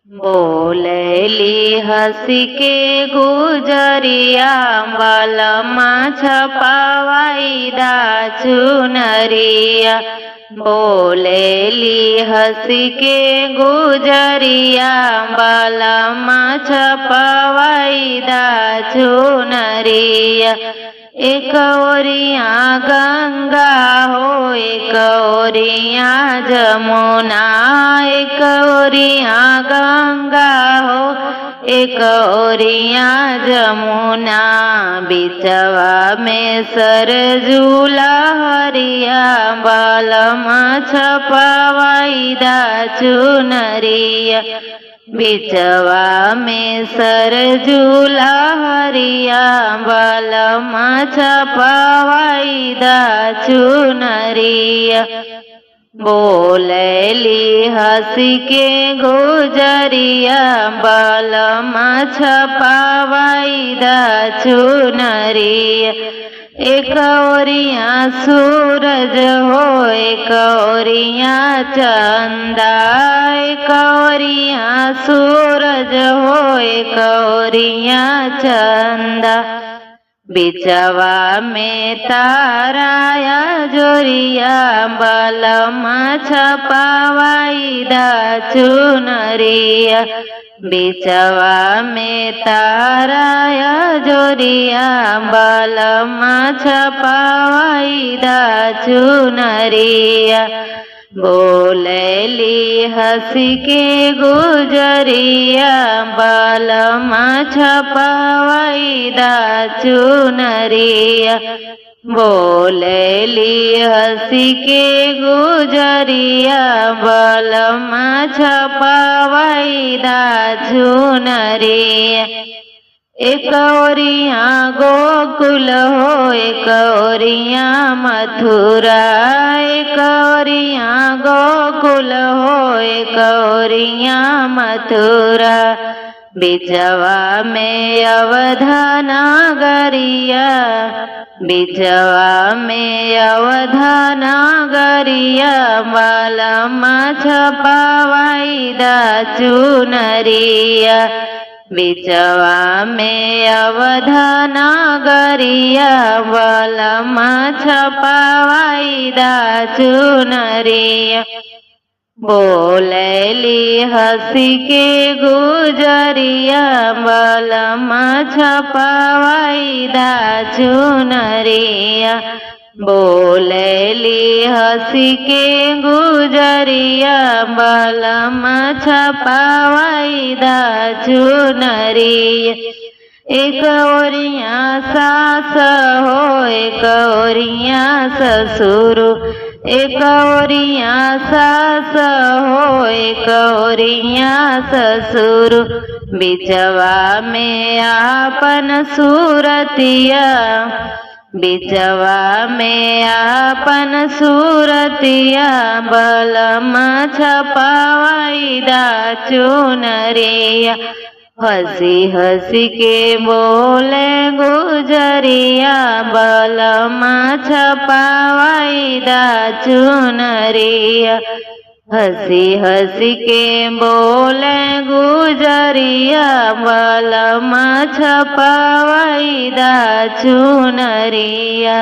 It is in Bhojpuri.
बोलेली हंसी के गुजरिया बालमा छपावाई दा चुनरिया। बोलेली हंसी के गुजरिया बालमा छपावाई दा चुनरिया। एक ओरिया गंगा हो एक ओरिया जमुना, एक ओरिया गंगा हो एक ओरिया जमुना। बिचवा में सरजू लहरिया बालमा छपावाई दा चुनरिया। बिचवा में सरजू लहरिया बालमा छपावाई दा चुनरिया। बोलेली हंसी के गुजरिया बालमा छपावाई दा चुनरिया। एक ओरिया सूरज हो एक ओरिया चंदा, एक ओरिया सूरज हो एक ओरिया चंदा। बिचवा में ताराया जोरिया बालमा छपावाई दा चुनरिया। बिचवा में ताराया जोरिया बालमा छपावाई दा चुनरिया। बोलेली हंसी के गुजरिया बालमा छपावाई दा चुनरिया। बोलेली हंसी के गुजरिया बालमा छपावाई दा चुनरिया। एक ओरिया गोकुल हो एक ओरिया मथुरा, एक ओरिया गोकुल हो एक ओरिया मथुरा। बिचवा में अवधा नगरिया, बिचवा में अवधा नगरिया बालमा छपावाई दा चुनरिया। बिचवा में अवधा नगरिया बालमा छपावाई दा चुनरिया। बोलेली हंसी के गुजरिया बालमा छपावाई दा चुनरिया। बोलेली हंसी के गुजरिया बालमा छपावाई दा चुनरिया। एक ओरिया सास हो एक ओरिया ससुर, एक ओरिया सास हो एक ओरिया ससुर। बिचवा में आपन सूरतिया, बिचवा में आपन सूरतिया बालमा छपावाई दा चुनरिया। हंसी हंसी के बोले गुजरिया बालमा छपावाई दा चुनरिया। हंसी हंसी के बोले गुजरिया बालमा छपावाई दा चुनरिया।